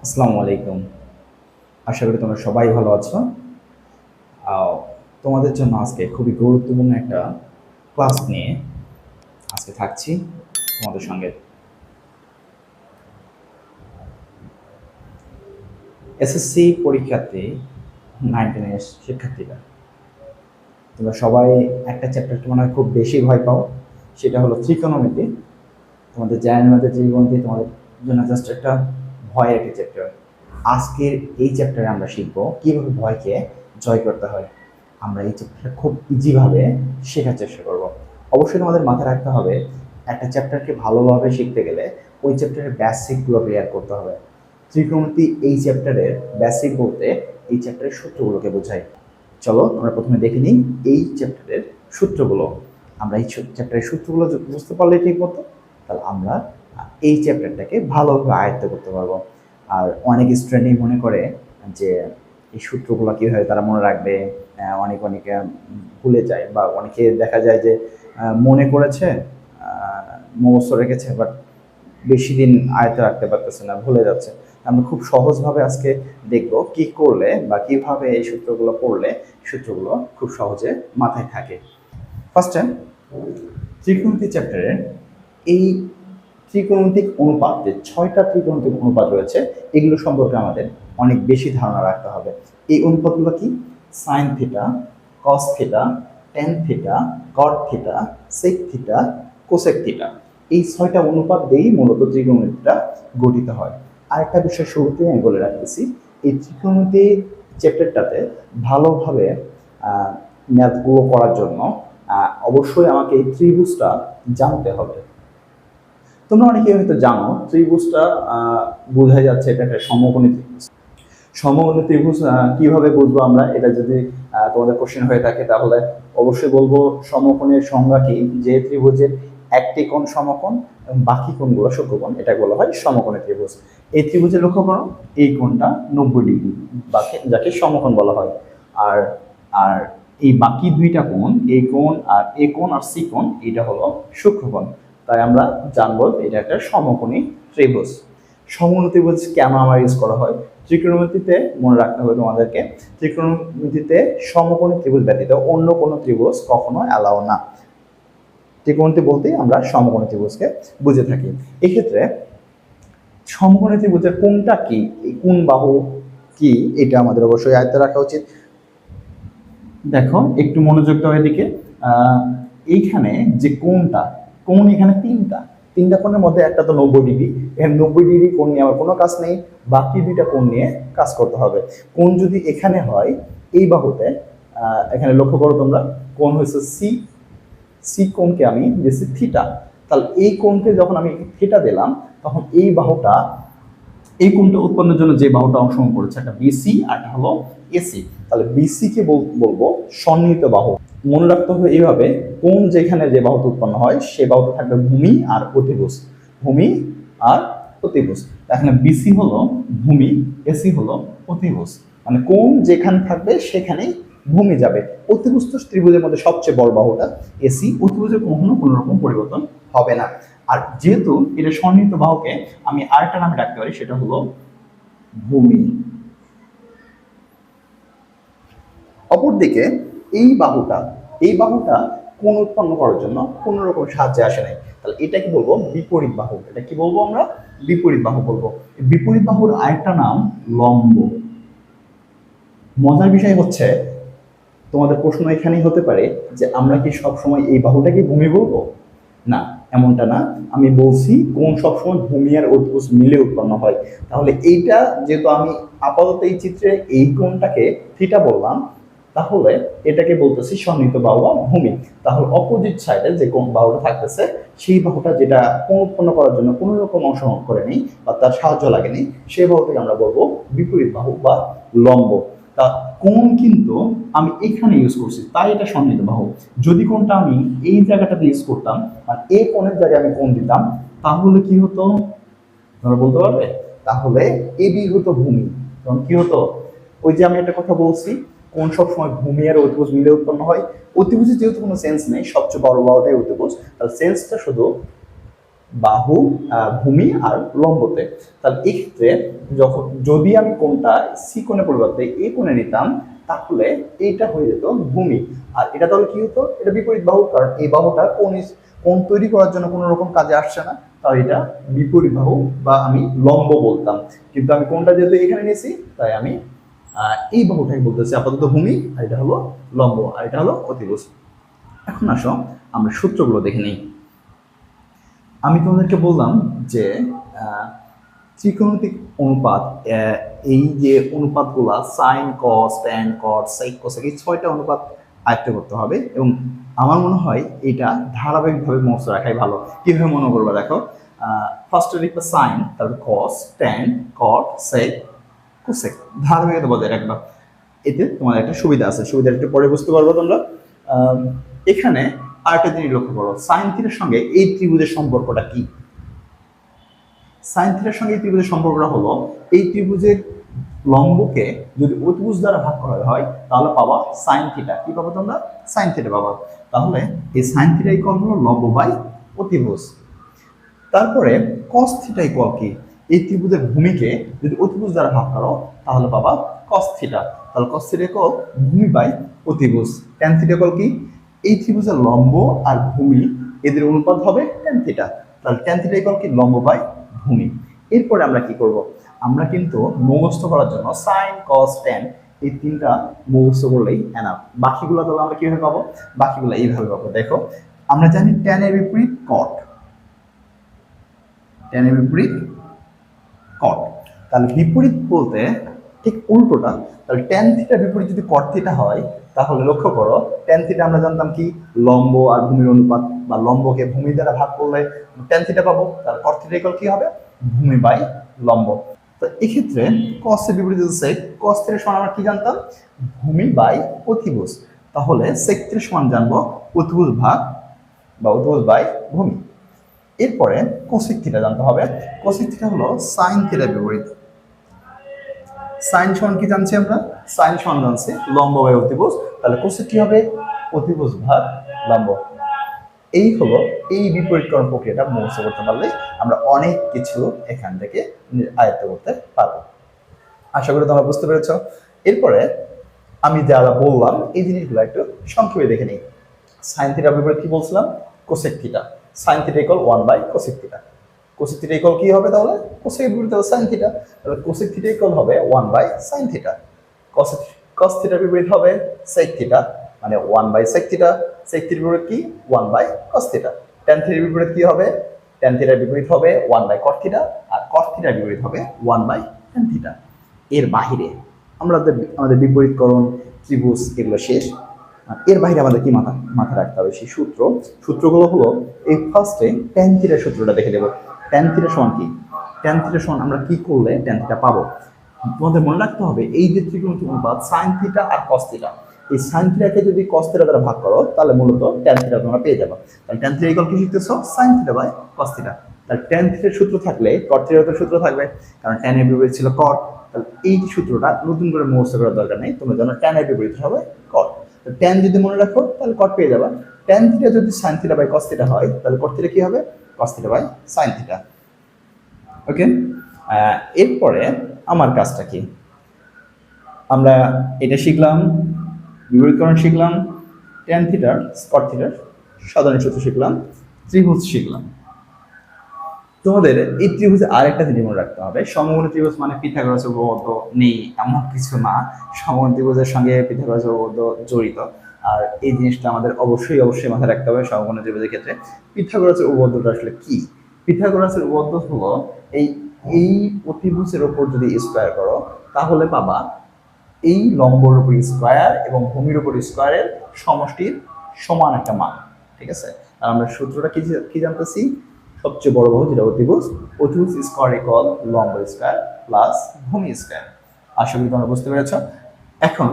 আসসালামু আলাইকুম। আশা করি তোমরা সবাই ভালো আছো। আহ, তোমাদের জন্য আজকে খুবই গুরুত্বপূর্ণ একটা ক্লাস নিয়ে আজকে থাকছি তোমাদের সঙ্গে। এসএসসি পরীক্ষার্থী 9-10 শিক্ষার্থীরা, তোমরা সবাই একটা চ্যাপ্টারকে মনে হয় খুব বেশি ভয় পাও, সেটা হলো ত্রিকোণমিতি। তোমাদের জ্যামিতির ত্রিকোণমিতি তোমাদের জন্য জাস্ট একটা ভয়ের একটা চ্যাপ্টার। আজকের এই চ্যাপ্টারে আমরা শিখবো কিভাবে ভয়কে জয় করতে হয়। আমরা এই চ্যাপ্টারটা খুব ইজিভাবে শেখার চেষ্টা করব। অবশ্যই তোমাদের মাথায় রাখতে হবে, একটা চ্যাপ্টারকে ভালোভাবে শিখতে গেলে ওই চ্যাপ্টারের বেসিকগুলো ক্লিয়ার করতে হবে। ত্রিকোণমিতি এই চ্যাপ্টারের বেসিক বলতে এই চ্যাপ্টারের সূত্রগুলোকে বোঝায়। চলো আমরা প্রথমে দেখে নিই এই চ্যাপ্টারের সূত্রগুলো। আমরা এই চ্যাপ্টারের সূত্রগুলো বুঝতে পারলে ঠিক মতো, তাহলে আমরা এই চ্যাপ্টারটাকে ভালোভাবে আয়ত্ত করতে পারবো। আর অনেক স্টুডেন্টই মনে করে যে এই সূত্রগুলো কীভাবে তারা মনে রাখবে, অনেকে ভুলে যায়, বা অনেকে দেখা যায় যে মনে করেছে, মুখস্থ রেখেছে, বাট বেশি দিন আয়ত্তে রাখতে পারতেছে না, ভুলে যাচ্ছে। আমরা খুব সহজভাবে আজকে দেখব কি করলে বা কিভাবে এই সূত্রগুলো পড়লে সূত্রগুলো খুব সহজে মাথায় থাকে। ফার্স্টে ত্রিকোণমিতি চ্যাপ্টারে এই ত্রিকোণমিতিক অনুপাত, যে 6টা ত্রিকোণমিতিক অনুপাত রয়েছে, এগুলো সম্পর্কে আমাদের অনেক বেশি ধারণা রাখতে হবে। এই অনুপাতগুলো কি? Sine theta, cos theta, tan theta, cot theta, sec theta, cosec theta. এই 6টা অনুপাত দিয়েই মূলত ত্রিকোণমিতিটা গঠিত হয়। আরেকটা বিষয় শুরুতেই আমি বলে রাখতেছি, এই ত্রিকোণমিতি চ্যাপ্টারটাতে ভালোভাবে ম্যাথগুলো করার জন্য অবশ্যই আমাকে এই ত্রিভুজটা জানতে হবে। তোমরা অনেকে হয়তো জানো ত্রিভুজটা বোঝা যাচ্ছে এটা একটা সমকোণী ত্রিভুজ। সমকোণী ত্রিভুজ কিভাবে বুঝবো আমরা? এটা যদি তোমাদের কোশ্চেন হয়ে থাকে তাহলে অবশ্যই বলবো সমকোণের সংজ্ঞা কি, যে ত্রিভুজের একটি কোণ সমকোণ এবং বাকি কোণগুলো সূক্ষ্মকোণ, এটা বলা হয় সমকোণী ত্রিভুজ। এই ত্রিভুজে লক্ষ্য করো, এই কোণটা 90 ডিগ্রি, যাকে সমকোণ বলা হয়। আর আর এই বাকি দুইটা কোণ, এই কোণ আর এ কোণ আর সি কোণ, এটা হলো সূক্ষ্মকোণ। তাই আমরা জানবো এটা একটা সমকোণী ত্রিভুজ। সমকোণী ত্রিভুজ কেন আমার ইউজ করা হয়? ত্রিকোণমিতিতে মনে রাখতে হবে তোমাদেরকে, ত্রিকোণমিতিতে সমকোণী ত্রিভুজ ব্যতীত অন্য কোনো ত্রিভুজ কখনো অ্যালাউ না। ত্রিকোণমিতি বলতেই আমরা সমকোণী ত্রিভুজকে বুঝে থাকি। এক্ষেত্রে সমকোণী ত্রিভুজের কোণটা কি, এই কোণ বাহু কি, এটা আমাদের অবশ্যই আয়ত্তে রাখা উচিত। দেখো একটু মনোযোগ দাও এদিকে। এইখানে যে কোণটা, কোণ এখানে তিনটা কোণের মধ্যে একটা তো 90 ডিগ্রি, এখানে 90 ডিগ্রি কোণ নিয়ে আমার কোনো কাজ নেই, বাকি দুইটা কোণ নিয়ে কাজ করতে হবে। কোণ যদি এখানে হয় এই বাহুতে, এখানে লক্ষ্য করো তোমরা, কোণ হয়েছে সি, সি কোণকে আমি দিয়েছি থিটা। তাহলে এই কোণকে যখন আমি থিটা দিলাম, তখন এই বাহুটা, এই কোণটা উৎপন্নের জন্য যে বাহুটা অংশগ্রহণ করেছে, একটা বিসি আর একটা হলো এসি। তাহলে বিসি কে বলবো সন্নিহিত বাহু। মনে রাখতে হবে এইভাবে, কোণ যেখানে যে বাহুতে উৎপন্ন হয় সেই বাহুতে থাকবে ভূমি আর অতিভুজ, ভূমি আর অতিভুজ। এখানে বিসি হলো ভূমি, এসি হলো অতিভুজ। মানে কোণ যেখানে থাকবে সেখানেই ভূমি যাবে। অতিভুজ তো ত্রিভুজের মধ্যে সবচেয়ে বড় বাহুটা এসি, অতিভুজের কখনো কোনো রকম পরিবর্তন হবে না। আর যেহেতু এটা সন্নিহিত বাহুকে আমি আরেকটা নামে ডাকতে পারি, সেটা হলো ভূমি। অপরদিকে এই বাহুটা কোণ উৎপন্ন করার জন্য কোনো রকম সাহায্যে আসে নাই। তাহলে এটা কি বলবো? বিপরীত বাহু। এটা কি বলবো আমরা? বিপরীত বাহু বলবো। বিপরীত বাহুর আরেকটা নাম লম্ব। মজার বিষয় হচ্ছে, তোমাদের প্রশ্ন এখানেই হতে পারে যে আমরা কি সবসময় এই বাহুটাকে ভূমি বলবো? না, এমনটা না। আমি বলছি কোণ সবসময় ভূমি আর অতিভুজ মিলে উৎপন্ন হয়। তাহলে এইটা যেহেতু আমি আপাতত এই চিত্রে এই কোণটাকে থিটা বললাম, তাহলে এটাকে বলতেছি সন্নিহিত বাহু বা ভূমি। তাহলে অপোজিট সাইডে যে কোণ বাহুটা থাকতেছে, সেই বাহুটা যেটা কোণ উৎপন্ন করার জন্য কোনো রকম অংশগ্রহণ করেনি বা তার সাহায্য লাগেনি, সেই বাহুটাকে আমরা বলবো বিপরীত বাহু বা লম্ব। তা কোণ কিন্তু আমি এখানে ইউজ করছি, তাই এটা সন্নিহিত বাহু। যদি কোণটা আমি এই জায়গাটাতে ইউজ করতাম আর এই কোণের জায়গায় আমি কোণ দিতাম, তাহলে কি হতো তোমরা বলতে পারবে? তাহলে এবি হতো ভূমি। তখন কি হতো? ওই যে আমি একটা কথা বলছি, কোণ সবসময় ভূমি আর অতিভুজ মিলে উৎপন্ন হয়। অতিভুজের যেহেতু কোনো সেন্স নেই, সবচেয়ে বড় বাহুটাই অতিভুজ, তাহলে সেন্সটা শুধু বাহু, ভূমি আর লম্বতে। তাহলে এক্ষেত্রে যদি আমি কোনটা সি কোণের পরিবর্তে এ কোণে নিতাম, তাহলে এইটা হয়ে যেত ভূমি। আর এটা তাহলে কি হতো, এটা বিপরীত বাহু, কারণ এই বাহুটা কোণ তৈরি করার জন্য কোনো রকম কাজে আসছে না, তাই এটা বিপরীত বাহু বা আমি লম্ব বলতাম। কিন্তু আমি কোনটা যেহেতু এখানে নিয়েছি, তাই আমি এই বাহুটাই বলতেছি আপাতত ভূমি, আর এটা হলো লম্ব, আর এটা হলো অতিভুজ। এখন আসো আমরা সূত্রগুলো দেখে নিই। আমি তোমাদেরকে বললাম যে ত্রিকোণমিতিক অনুপাত, এই যে অনুপাতগুলা সাইন, কস, ট্যান, কট, সেক, কোসেক, এই 6টা অনুপাত আয়ত্ত করতে হবে। এবং আমার মনে হয় এটা ধারাবাহিকভাবে মুখস্থ রাখাই ভালো। কিভাবে মনে করবো দেখো, ফার্স্টে লিখবে সাইন, তারপর কস, ট্যান, কট, সেক, কোসেক, ধারাবাহিকতা বজায় রাখবা। এতে তোমার একটা সুবিধা আছে, সুবিধা একটু পরে বুঝতে পারবো তোমরা। এখানে আরেকটা জিনিস লক্ষ্য করো, সাইন থিটার সঙ্গে এই ত্রিভুজের সম্পর্কটা কি? সাইন থিটার সঙ্গে এই ত্রিভুজের সম্পর্কটা হলো, এই ত্রিভুজের লম্বকে যদি অতিভুজ দ্বারা ভাগ করা হয়, তাহলে পাবা সাইন থিটা। কি পাবো তোমরা? সাইন থিটা পাবা। তাহলে এই সাইন থিটা ইকুয়াল হলো লম্ব বাই অতিভুজ। তারপরে কস থিটা ইকুয়াল কি? এই ত্রিভুজের ভূমিকে যদি অতিভুজ দ্বারা ভাগ করো, তাহলে পাবা কস থিটা। তাহলে কস থিটা ইকুয়াল ভূমি বাই অতিভুজ। ট্যান থিটা ইকুয়াল কি? এই ত্রিভুজের লম্ব আর ভূমি এদের অনুপাত হবে ট্যান থিটা। তাহলে ট্যান থিটা ইকুয়াল কি? লম্ব বাই ভূমি। এরপরে আমরা কি করব? আমরা কিন্তু মুখস্থ করার জন্য সাইন, কস, ট্যান এই 3টা মুখস্থ করলেই এনাফ। বাকিগুলো তাহলে আমরা কিভাবে পাবো? বাকিগুলো এইভাবে পাবো। দেখো, আমরা জানি ট্যানের বিপরীত কট, ট্যানের বিপরীত কট। তাহলে বিপরীত বলতে ঠিক উল্টোটা। তাহলে ট্যান থিটার বিপরীত যদি কট থিটা হয়, তাহলে লক্ষ্য করো, ট্যান থিটা আমরা জানতাম কি? লম্ব আর ভূমির অনুপাত, বা লম্বকে ভূমি দ্বারা ভাগ করলে ট্যান থিটা পাবো। তাহলে কট থিটা ইকুয়াল কি হবে? ভূমি বাই লম্ব। তো এক্ষেত্রে কস এর বিপরীত সেক, কস থিটার সমান আমরা কি জানতাম? ভূমি বাই অতিভুজ। তাহলে সেক থিটার সমান জানবো অতিভুজ ভাগ বা অতিভুজ বাই ভূমি। এরপরে কোসেক থিটা জানতে হবে। কোসেক থিটা হলো সাইন থিটার বিপরীত। সাইন সমান কি জানছি আমরা? সাইন সমান জানছি লম্ব বাই অতিভুজ। তাহলে কোসেক কি হবে? অতিভুজ ভাগ লম্ব। এই হলো এই বিপরীতকরণ প্রক্রিয়াটা মুখস্থ করতে পারলে আমরা অনেক কিছু এখান থেকে আয়ত্ত করতে পারবো। আশা করি তোমরা বুঝতে পেরেছ। এরপরে আমি যারা বললাম এই জিনিসগুলো একটু সংক্ষেপে দেখে নিই। সাইন থিটার বিপরীত কি বলছিলাম? Cosec theta. Sine theta equal 1 by cosec theta. Cosec theta equal কি হবে তাহলে? কোসেক বিপরীত হবে সাইন থিটা। তাহলে কোসেক থিটা ইকুয়াল হবে 1 বাই সাইন থিটা। কস থিটার বিপরীত হবে সেক থিটা, মানে 1 বাই সেক থিটা। সেক থিটার বিপরীত কি? 1 বাই কস থিটা। ট্যান থিটার বিপরীত কি হবে? ট্যান থিটার বিপরীত হবে 1 বাই কট থিটা, আর কট থিটার বিপরীত হবে 1 বাই ট্যান থিটা। এর বাহিরে আমাদের বিপরীতকরণ, ত্রিভুজ এগুলো শেষ। এর বাইরে আমাদের কি মাথা রাখতে হবে? সেই সূত্রগুলো হলো, এই ফার্স্টে ট্যান থিটার সূত্রটা দেখে দেবো। ট্যান থিটা সমান কি? ট্যান থিটা সমান আমরা কি করলে ট্যান থিটা পাবো? তোমাদের মনে রাখতে হবে, এই যে ত্রিকোণমিতিক অনুপাত সাইন থিটা আর কস থিটা, এই সাইন থিটাকে যদি কস থিটা দ্বারা ভাগ করো, তাহলে মূলত ট্যান থিটা তোমরা পেয়ে যাবে। তাহলে ট্যান থিটা ইকুয়াল কি শিখতেছো? Sine theta by cos theta. তাহলে ট্যান থিটার সূত্র থাকলে কট থিটার সূত্র থাকবে, কারণ ট্যানের বিপরীত ছিল কট। তাহলে এই সূত্রটা নতুন করে মুখস্থ করার দরকার নেই, তোমরা জানো ট্যানের বিপরীত হবে কট। ট্যান যদি মনে রাখো তাহলে কট পেয়ে যাবা। ট্যান থিটা যদি sine theta by cos theta হয়, তাহলে কট থিটা কি হবে? Cos theta by sine theta. Okay, এরপরে আমার কাজটা কি? আমরা এটা শিখলাম, বিপরীতকরণ শিখলাম, ট্যান থিটার, কট থিটার সাধারণ সূত্র শিখলাম, ত্রিভুজ শিখলাম। তোমাদের এই ত্রিভুজে আরেকটা জিনিস মনে রাখতে হবে, সমকোণী ত্রিভুজ মানে পিথাগোরাসের উপপাদ্য নেই এমন কিছু না। সমকোণী ত্রিভুজের সঙ্গে পিথাগোরাসের উপপাদ্য জড়িত। আর এই জিনিসটা আমাদের অবশ্যই মাথায় রাখতে হবে সমকোণী ত্রিভুজের ক্ষেত্রে। পিথাগোরাসের উপপাদ্যটা আসলে কি? পিথাগোরাসের উপপাদ্য হলো, এই অতিভুজের উপর যদি স্কয়ার করো, তাহলে পাবা এই লম্বর উপর স্কয়ার এবং ভূমির উপর স্কয়ারের সমষ্টির সমান একটা মান। ঠিক আছে, আর আমরা সূত্রটা কি জানতেছি? সবচেয়ে বড় বাহু যেটা অতিভুজ স্কয়ার ইকুয়াল লম্ব স্কয়ার প্লাস ভূমি স্কয়ার। আশা করি তোমরা বুঝতে পেরেছ। এখন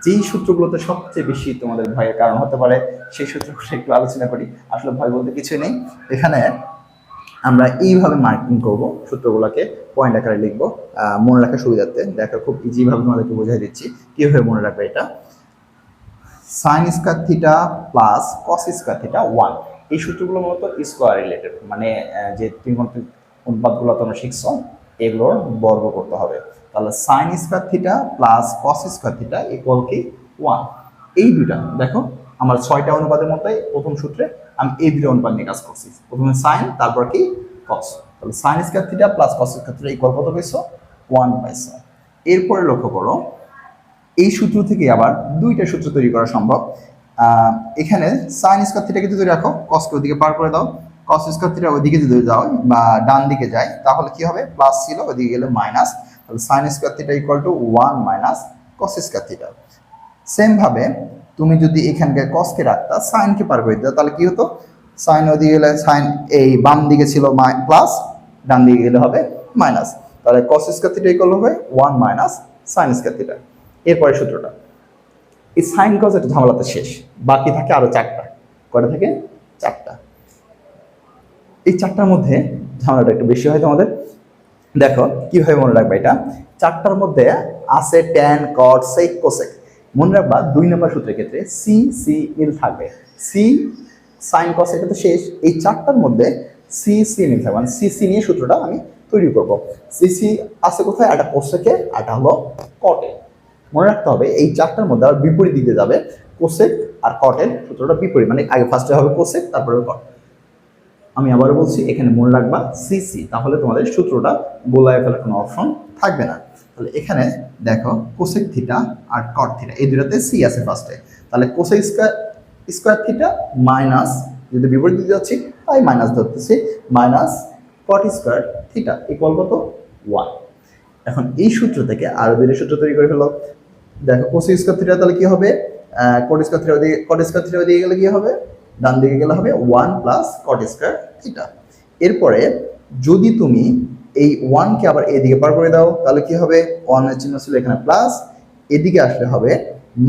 যেই সূত্রগুলোতে সবচেয়ে বেশি তোমাদের ভয়ের কারণ হতে পারে, সেই সূত্রগুলো একটু আলোচনা করি। আসলে ভয় বলতে কিছুই নেই। এখানে আমরা এইভাবে মার্কিং করব, সূত্রগুলোকে পয়েন্ট আকারে লিখবো মনে রাখার সুবিধার্থে। দেখো, খুব ইজি ভাবে তোমাদেরকে বোঝাই দিচ্ছি কিভাবে মনে রাখবে। এটা sine square theta plus cos square theta 1। এই সূত্রগুলো মূলত স্কোয়ার রিলেটেড, মানে যে ত্রিকোণমিতিক অনুপাতগুলো তোমরা শিখছো এগুলোর বর্গ করতে হবে। তাহলে sine square theta plus cos square theta equal কি 1। এই দুইটা দেখো আমার 6টা অনুপাতের মধ্যে প্রথম সূত্রে আমি এই দুটো অনুপাত নিয়ে কাজ করছি, প্রথমে সাইন তারপর কি কস। তাহলে sine square theta plus cos square theta equal কত পাইছো 1 পাইছো। এরপরে লক্ষ্য করো এই সূত্র থেকে আবার দুইটা সূত্র তৈরি করা সম্ভব। এখানে সাইন স্কোয়ার থিটাকে যদি রাখো কসকে ওদিকে পার করে দাও, কস স্কোয়ার থিটা ওইদিকে যদি যাও বা ডান দিকে যায় তাহলে কি হবে প্লাস ছিল ওইদিকে গেলে মাইনাস, তাহলে sine square theta equal to 1 minus cos square theta. Same ভাবে তুমি যদি এখানকার কসকে রাখতা সাইনকে পার করে দিতা তাহলে কি হতো সাইন ওদিকে গেলে সাইন এই বাম দিকে ছিল প্লাস, ডান দিকে গেলে হবে মাইনাস, তাহলে কস স্কোয়ার থিটা ইকুয়াল হবে 1 মাইনাস সাইন স্কোয়ার থিটা। এরপরে সূত্রটা এই সাইন কস একটা ঝামেলাতে শেষ, বাকি থাকে আরো 4টা। কয়টা থেকে 4টা। এই 4টার মধ্যে ঝামেলাটা একটু বেশি হয় তোমাদের। দেখো কিভাবে মনে রাখবা, এটা 4টার মধ্যে আছে ট্যান কট সেক কোসেক। মনে রাখবা 2 নম্বর সূত্রের ক্ষেত্রে সি সি মিল থাকবে, সি সাইন কস এটা তো শেষ, এই 4টার মধ্যে সি সি মিল থাকবে, মানে সি সি নিয়ে সূত্রটা আমি তৈরি করব। সি সি আছে কোথায়, একটা কোসেকে একটা হলো কটে। মনে রাখতে হবে এই 4টার মধ্যে আর বিপরীত দিকে যাবে কোসেক আর কটের সূত্রটা বিপরীত, মানে আগে ফার্স্টে হবে কোসেক তারপরে কট। আমি আবারও বলছি এখানে মনে রাখবা সিসি, তাহলে তোমাদের সূত্রটা গোলায় ফেলার কোনো অপশন থাকবে না। তাহলে এখানে দেখো কোসেক থিটা আর কট থিটা এই দুটাতে সি আছে ফার্স্টে, তাহলে কোসেক স্কোয়ার থিটা মাইনাস, যদি বিপরীত দিতে যাচ্ছি তাই মাইনাস ধরতেছি, minus cot square theta equal কত 1। এখন এই সূত্র থেকে আরো দুইটা সূত্র তৈরি করে ফেলো। দেখো কোসেক স্কোয়ার থিটা তাহলে কি হবে কট স্কোয়ার থিটা ওদিকে, কট স্কোয়ার থিটা ওদিকে গেলে কি হবে ডান দিকে গেলে হবে 1 প্লাস কট স্কোয়ার থিটা। এরপরে যদি তুমি এই 1 কে আবার এদিকে পার করে দাও তাহলে কি হবে 1 এর চিহ্ন ছিল এখানে প্লাস, এদিকে আসলে হবে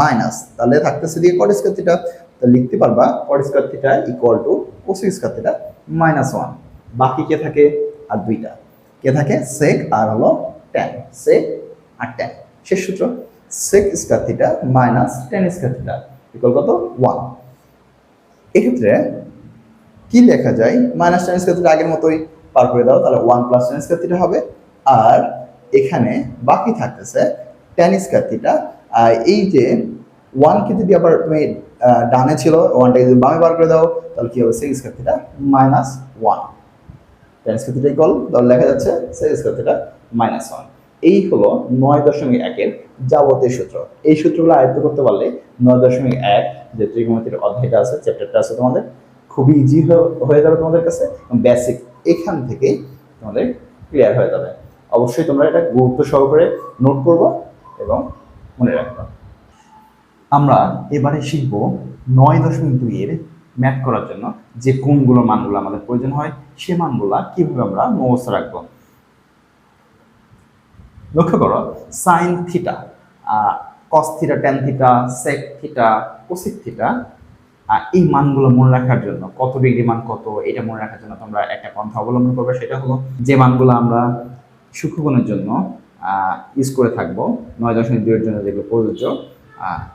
মাইনাস, তাহলে থাকতেছে দিকে কট স্কোয়ার থিটা, তাহলে লিখতে পারবা কট square theta equal to cosec square theta minus 1। বাকি কে থাকে আর দুইটা, কে থাকে সেক আর হলো ট্যান, সেক আর ট্যান। শেষ সূত্র sec square theta minus tan square theta equal কত 1। এক্ষেত্রে কি লেখা যায় মাইনাস ট্যান স্কোয়ার থিটা আগের মতোই পার করে দাও, তাহলে 1 প্লাস ট্যান স্কোয়ার থিটা হবে। আর এখানে বাকি থাকতেছে ট্যান স্কোয়ার থিটা। এই যে 1 কে যদি আবার তুমি ডানে ছিল 1টাকে যদি বামে পার করে দাও তাহলে কি হবে sec square theta minus 1। Tan square theta equal তাহলে লেখা যাচ্ছে সেক স্কোয়ার থিটা মাইনাস 1। এই হলো 9.1 এর যাবতীয় সূত্র। এই সূত্রগুলো আয়ত্ত করতে পারলে 9.1 যে ত্রিকোণমিতির অধ্যায়টা আছে, চ্যাপ্টারটা আছে তোমাদের খুবই ইজি হয়ে যাবে তোমাদের কাছে, বেসিক এখান থেকে তোমাদের ক্লিয়ার হয়ে যাবে। অবশ্যই তোমরা এটা গুরুত্ব সহকারে নোট করবো এবং মনে রাখবা। আমরা এবারে শিখবো 9.2 এর ম্যাথ করার জন্য যে কোনগুলো মানগুলো আমাদের প্রয়োজন হয় সে মানগুলা কিভাবে আমরা মুখস্থ রাখবো। লক্ষ্য করো sine theta, cos theta, tan theta, sec theta, cosec theta, এই মানগুলো মনে রাখার জন্য কত ডিগ্রি মান কত এটা মনে রাখার জন্য তোমরা একটা পন্থা অবলম্বন করবে, সেটা হলো যে মানগুলো আমরা সূক্ষ্মকোণের জন্য ইউজ করে থাকবো 9.2 এর জন্য যেগুলো প্রযোজ্য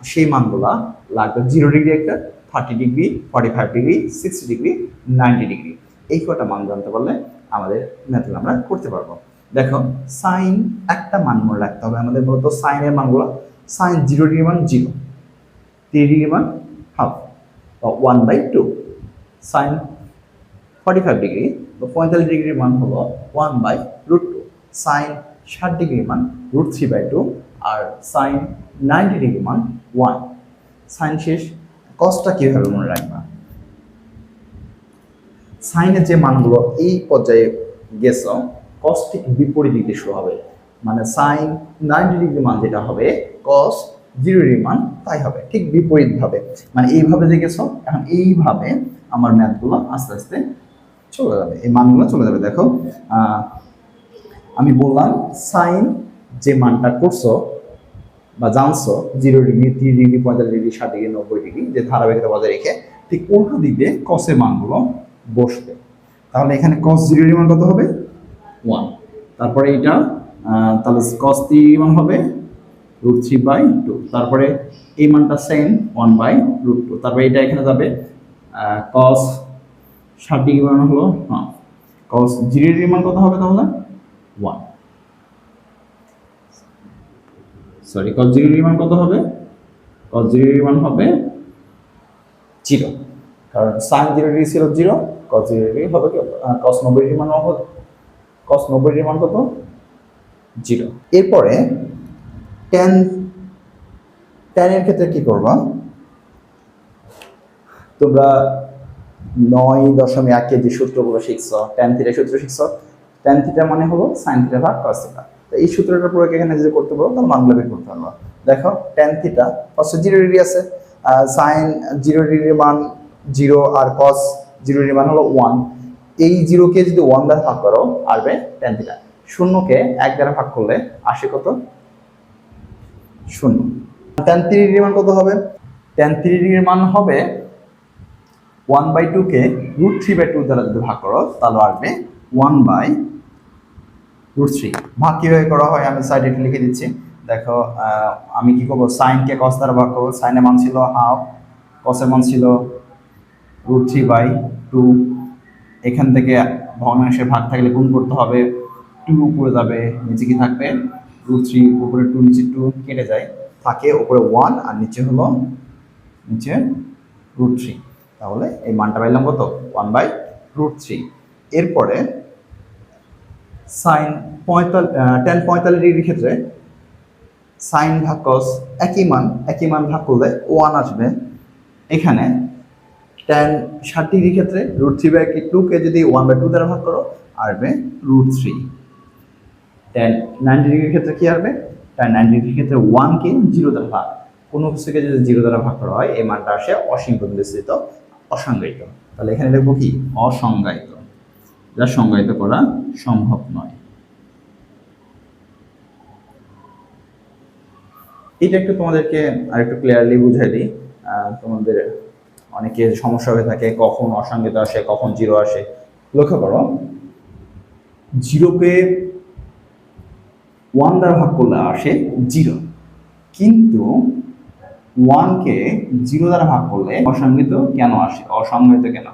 সেই মানগুলা লাগবে 0 ডিগ্রি একটা, 30 ডিগ্রি, 45 ডিগ্রি, 60 ডিগ্রি, 90 ডিগ্রি। এই কটা মান জানতে পারলে আমাদের ম্যাথগুলো আমরা করতে পারবো। দেখো সাইন একটা মান মনে রাখতে হবে আমাদের, মূলত সাইনের মানগুলো সাইন 0 ডিগ্রি মান 0, 3 ডিগ্রি মান হাফ বা 1/2, সাইন 45 ডিগ্রি বা 45 ডিগ্রির মান হলো 1/√2, সাইন 60 ডিগ্রি মান √3/2 আর সাইন 90 ডিগ্রি মান 1। সাইন শেষ, কসটা কিভাবে মনে রাখবা, সাইনের যে মানগুলো এই পর্যায়ে গেছো কস ঠিক বিপরীত দিকে শুরু হবে, মানে সাইন 90 ডিগ্রি মান যেটা হবে কস 0 ডিগ্রি মান তাই হবে, ঠিক বিপরীত ভাবে, মানে এইভাবে যে গেছো এখন এইভাবে আমার ম্যাথগুলো আস্তে আস্তে চলে যাবে, এই মানগুলো চলে যাবে। দেখো আমি বললাম সাইন যে মানটা করছো বা জানছো 0 degree, 3 degree, 45 degree, 60 degree, 90 degree যে ধারাবাহিকতা বজায় রেখে ঠিক উল্টো দিকে কসের মানগুলো বসবে। তাহলে এখানে cos 0 এর মান কত হবে 1, তারপরে এটা তাহলে cos 3 এর মান হবে √3/2, তারপরে এই মানটা সেম 1/√2, তারপরে এটা এখানে যাবে cos 60 ডিগ্রি মান হলো হাফ। cos 0 ডিগ্রি মান কত হবে তাহলে 1, সরি cos 0 ডিগ্রি মান কত হবে, cos 0 ডিগ্রি মান হবে 0, কারণ sin 0 ডিগ্রি ছিল 0, cos 0 ডিগ্রি হবে কি cos 90 ডিগ্রি মান হবে, cos 90 ডিগ্রি মান কত 0। এরপরে tan এর ক্ষেত্রে কি করবা, তোমরা 9.1 যে সূত্রগুলো শিখছো, tan থিটা সূত্র শিখছো, tan থিটা মানে হলো sin থিটা ভাগ cos থিটা। তো এই সূত্রটা প্রয়োগ এখানে যদি করতে পারো তাহলে মানগুলো বের করতে পারবা। দেখো tan থিটা ফার্স্টে 0 ডিগ্রি আছে, sin 0 ডিগ্রির মান 0 আর cos 0 ডিগ্রির মান হলো 1। এই 0 কে যদি 1 দ্বারা ভাগ করো আসবে tan থিটা। 0 কে 1 দ্বারা ভাগ করলে আসে কত 0। tan 3 ডিগ্রির মান কত হবে, tan 3 ডিগ্রির মান হবে 1/2 কে √3/2 দ্বারা যদি ভাগ করো তাহলে আসবে 1/√3। ভাগ কিভাবে করা হয় আমি সাইডে লিখে দিচ্ছি। দেখো আমি কি করবো, sin কে cos দ্বারা ভাগ করবো, sin এর মান ছিল হাফ, cos এর মান ছিল √3/2। এখান থেকে ভগ্নাংশে ভাগ থাকলে গুণ করতে হবে, 2 উপরে যাবে, নিচে কি থাকবে √3, উপরে 2 নিচে 2 কেটে যায়, থাকে উপরে 1 আর নিচে হলো নিচে √3। তাহলে এই মানটা পাইলাম কত 1/√3। এরপরে sin tan 45 ডিগ্রির ক্ষেত্রে sin ভাগ cos একই মান ভাগ করলে 1 আসবে। এখানে tan 60 ডিগ্রির ক্ষেত্রে √3/2 কে যদি 1/2 দ্বারা ভাগ করো আসবে √3। tan 90 ডিগ্রির ক্ষেত্রে কি আসবে, tan 90 ডিগ্রির ক্ষেত্রে 1 কে 0 দ্বারা ভাগ, কোনো কিছুকে যদি 0 দ্বারা ভাগ করা হয় এই মানটা আসে অসীম পর্যন্ত বিস্তৃত, অসংজ্ঞায়িত। তাহলে এখানে লিখবো কি অসংজ্ঞায়িত, যা সংজ্ঞায়িত করা সম্ভব নয়। এটা একটু তোমাদেরকে আরেকটু ক্লিয়ারলি বুঝাই দিই, তোমাদের অনেকে সমস্যা হয়ে থাকে কখন অসংজ্ঞায়িত আসে কখন 0 আসে। লক্ষ্য করো 0 কে 1 দ্বারা ভাগ করলে আসে 0, কিন্তু 1 কে 0 দ্বারা ভাগ করলে অসংজ্ঞায়িত কেন আসে, অসংজ্ঞায়িত কেন?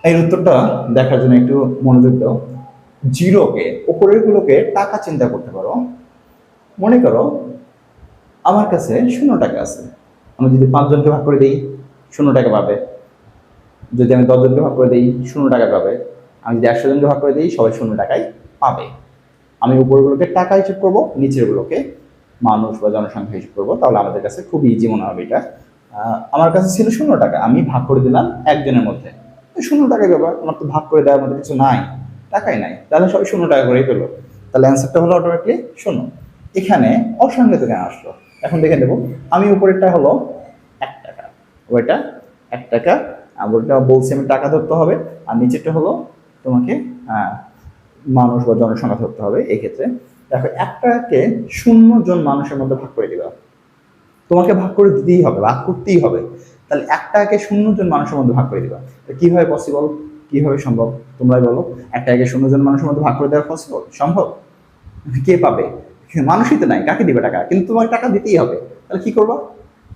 এই উত্তরটা দেখার জন্য একটু মনোযোগ দাও। 0 কে উপরের গুলোকে টাকা চিন্তা করতে পারো। মনে করো আমার কাছে 0 টাকা আছে, আমি যদি 5 জনকে ভাগ করে দিই 0 টাকা পাবে, যদি আমি 10 জনকে ভাগ করে দিই 0 টাকা পাবে, আমি যদি 100 জনকে ভাগ করে দিই সবাই 0 টাকাই পাবে। আমি উপরগুলোকে টাকা হিসেব করবো, নিচের গুলোকে মানুষ বা জনসংখ্যা হিসেব করবো, তাহলে আমাদের কাছে খুব ইজি মনে হবে এটা। আমার কাছে ছিল 0 টাকা, আমি ভাগ করে দিলাম একজনের মধ্যে, 0 টাকাই ব্যাপার, আমার তো ভাগ করে দেওয়ার মধ্যে কিছু নাই, টাকাই নাই, তাহলে সবাই 0 টাকা করেই পেলো, তাহলে অ্যান্সারটা হলো অটোমেটিকলি 0। এখানে অসংজ্ঞায়িত কেন আসলো এখন দেখে নেব। আমি উপরেরটা হলো 1 টাকা, ওইটা 1 টাকা, ওটা বলছি আমি টাকা ধরতে হবে, আর নিচেরটা হলো তোমাকে মানুষ বা জনসংখ্যা ধরতে হবে। এই ক্ষেত্রে দেখো 1 টাকাকে 0 জন মানুষের মধ্যে ভাগ করে দিবা, তোমাকে ভাগ করে দিতেই হবে, ভাগ করতেই হবে। তাহলে 1 টাকাকে 0 জন মানুষের মধ্যে ভাগ করে দিবা, কিভাবে পসিবল, কিভাবে সম্ভব তোমরাই বলো। 1 টাকাকে 0 জন মানুষের মধ্যে ভাগ করে দেওয়া পসিবল, সম্ভব? কে পাবে, মানুষই তো নাই, কাকে দিবে টাকা, কিন্তু তোমাকে টাকা দিতেই হবে। তাহলে কি করবা,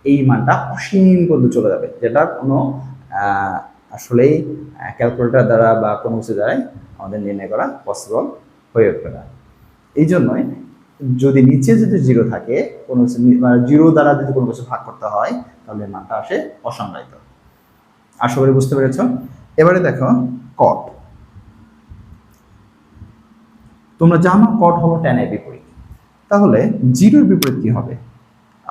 এই মানটা অসীম পর্যন্ত চলে যাবে, যেটা কোনো আসলেই ক্যালকুলেটর দ্বারা বা কোনো কিছু দ্বারাই আমাদের নির্ণয় করা পসিবল হয়ে উঠবে না। এই জন্যই যদি নিচে যদি 0 থাকে, কোনো 0 দ্বারা যদি কোনো কিছু ভাগ করতে হয় তাহলে মানটা আসে অসংজ্ঞায়িত। আশা করি বুঝতে পেরেছ। এবারে দেখো কট, তোমরা জানো কট হলো tan এর বিপরীত, তাহলে 0 এর বিপরীত কি হবে?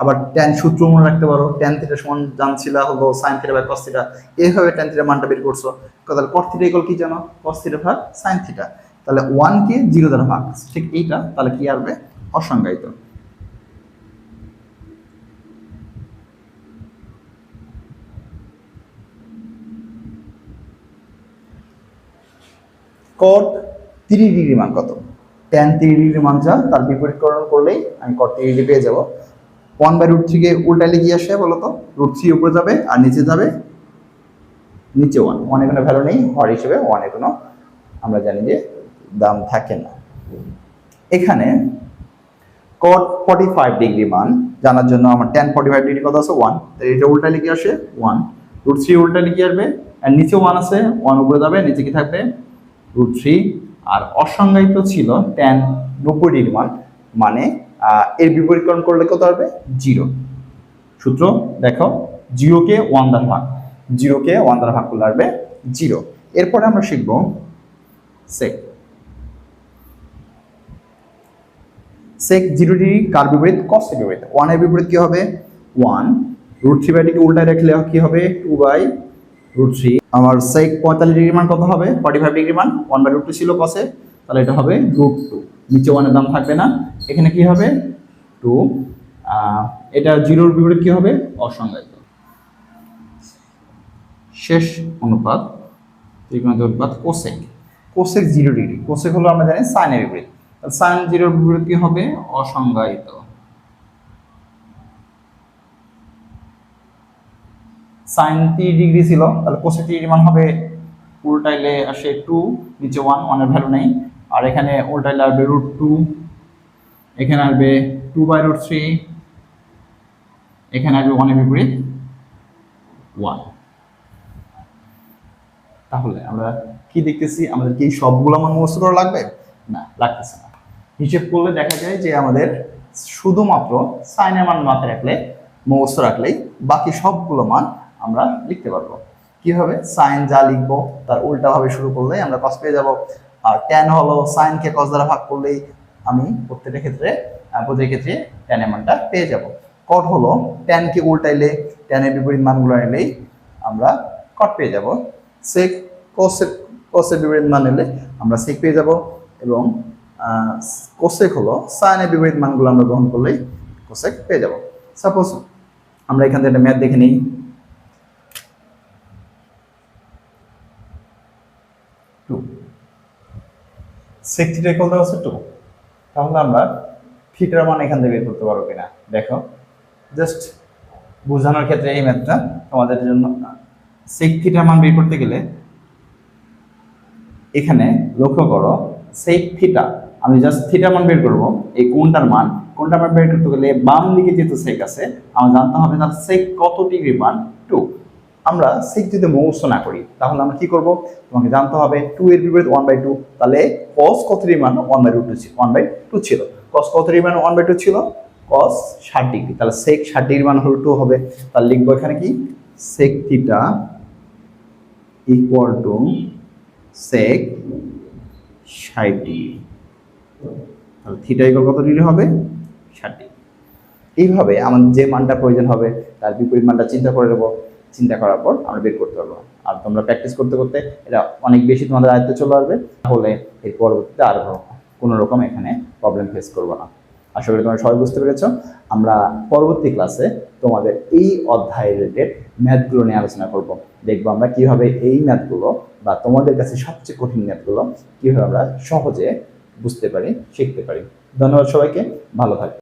আবার tan সূত্র মনে রাখতে পারো, tan থিটা সমান জানছিলা হলো sin theta by cos theta, এইভাবে tan থিটা মানটা বের করছো। তাহলে cot থিটা ইকুয়াল কি জানো, cos থিটা ভাগ sin থিটা, তাহলে 1 কে 0 দ্বারা ভাগ, ঠিক এইটা, তাহলে কি আসবে অসংজ্ঞায়িত। cot 30 ডিগ্রি মান কত? tan 30 ডিগ্রি মান যা তার বিপরীতকরণ করলেই আমি cot 30 ডিগ্রি পেয়ে যাব। 1/√3 কে উল্টালে কি আসে বলো তো, √3 উপরে যাবে আর নিচে যাবে নিচে 1 এর কোনো ভ্যালু নেই, হর হিসেবে 1 এর কোনো আমরা জানি যে দাম থাকে না। এখানে cot 45 ডিগ্রি মান জানার জন্য আমার tan 45 ডিগ্রি কত আছে 1, তাই এটা উল্টা লিখে আসে 1, √3 উল্টা লিখে আসবে, আর নিচে 1 আছে 1 উপরে যাবে, নিচে কি থাকবে √3। আর অসংজ্ঞায়িত ছিল tan 90 ডিগ্রি মান, মানে এর বিপরীতকরণ করলে কত হবে 0। সূত্র দেখো 0 কে 1 দ্বারা ভাগ, 0 কে 1 দ্বারা ভাগ করলে আসবে 0। এরপরে আমরা শিখব sec। sec 0 ডিগ্রি কার বিপরীত cos এর বিপরীত, 1 এর বিপরীত কি হবে 1, √3/2 কে উল্টায় রাখলে কি হবে 2/√3। আমার sec 45 ডিগ্রি মান কত হবে 45 ডিগ্রি মান 1/√2 ছিল cos এ, তাহলে এটা হবে √2, নিচে 1 এর দাম থাকবে না, এখানে কি হবে 2, এটা 0 এর বিপরীত কি হবে অসংজ্ঞায়িত। শেষ অনুপাত ত্রিকোণমিতিক অনুপাত কোসেক। কোসেক 0 ডিগ্রি, কোসেক হলো আমরা জানি sin এর বিপরীত, তাহলে sin 0 এর বিপরীত কি হবে অসংজ্ঞায়িত। sin 30 ডিগ্রি ছিল, তাহলে কোসেক 30 ডিগ্রি মান হবে উল্টাইলে আসে 2, নিচে 1, 1 এর ভ্যালু নেই, আর এখানে উল্টাইলে আসবে √2, এখানে আসবে 2/√3, এখানে আসবে 1 এর বিপরীত 1। তাহলে আমরা কি দেখতেছি, আমাদের কি সবগুলো মান মুখস্থ করা লাগবে না, লাগতেছে না। হিসেব করলে দেখা যায় যে আমাদের শুধুমাত্র sin এর মান মাথায় রাখলে মুখস্থ রাখলেই বাকি সবগুলো মান আমরা লিখতে পারবো। কিভাবে sin যা লিখবো তার উল্টা ভাবে শুরু করলেই আমরা cos পেয়ে যাব, আর tan হলো sin কে cos দ্বারা ভাগ করলেই আমি প্রত্যেকটা ক্ষেত্রে tan এর মানটা পেয়ে যাব। cot হলো tan কে উল্টাইলে tan এর বিপরীত মানগুলো নিলেই আমরা cot পেয়ে যাব। sec cos এর বিপরীত মান নিলে আমরা sec পেয়ে যাব, এবং cosec হলো sin এর বিপরীত মানগুলো আমরা গ্রহণ করলেই cosec পেয়ে যাব। সাপোজ আমরা এখান থেকে একটা ম্যাথ দেখে নিই। sec থিটা ইকুয়াল টু আছে 2, তাহলে আমরা থিটার মান এখান থেকে বের করতে পারবো কিনা দেখো, জাস্ট বোঝানোর ক্ষেত্রে এই ম্যাথটা তোমাদের জন্য। sec থিটার মান বের করতে গেলে এখানে লক্ষ্য করো sec থিটা, আমি জাস্ট থিটার মান বের করব, এই কোণটার মান বের করতে গেলে বাম দিকে যেহেতু sec আছে আমার জানতে হবে তার sec কত ডিগ্রি মান 2। আমরা sec যদি মুখস্থ না করি তাহলে আমরা কি করব, তোমাকে জানতে হবে 2 এর বিপরীত 1/2, তাহলে cos কত ডিগ্রি মান 1/2 ছিল, cos কত ডিগ্রি মান 1/2 ছিল, cos 60 ডিগ্রি, তাহলে sec 60 ডিগ্রি মান হলো 2 হবে। তাহলে লিখবো এখানে কি sec theta equal to sec 60 degree, তাহলে থিটা ইকুয়াল কত ডিগ্রি হবে 60 ডিগ্রি। এইভাবে আমাদের যে মানটা প্রয়োজন হবে তার বিপরীত মানটা চিন্তা করে নেব, চিন্তা করার পর আমরা বের করতে পারবো। আর তোমরা প্র্যাকটিস করতে করতে এটা অনেক বেশি তোমাদের আয়ত্তে চলে আসবে, তাহলে এর পরবর্তীতে আর কোনো রকম এখানে প্রবলেম ফেস করবো না। আশা করি তোমরা সবাই বুঝতে পেরেছো। আমরা পরবর্তী ক্লাসে তোমাদের এই অধ্যায় রিলেটেড ম্যাথগুলো নিয়ে আলোচনা করব, দেখবো আমরা কিভাবে এই ম্যাথগুলো বা তোমাদের কাছে সবচেয়ে কঠিন ম্যাথগুলো কিভাবে আমরা সহজে বুঝতে পারি, শিখতে পারি। ধন্যবাদ সবাইকে, ভালো থাকবে।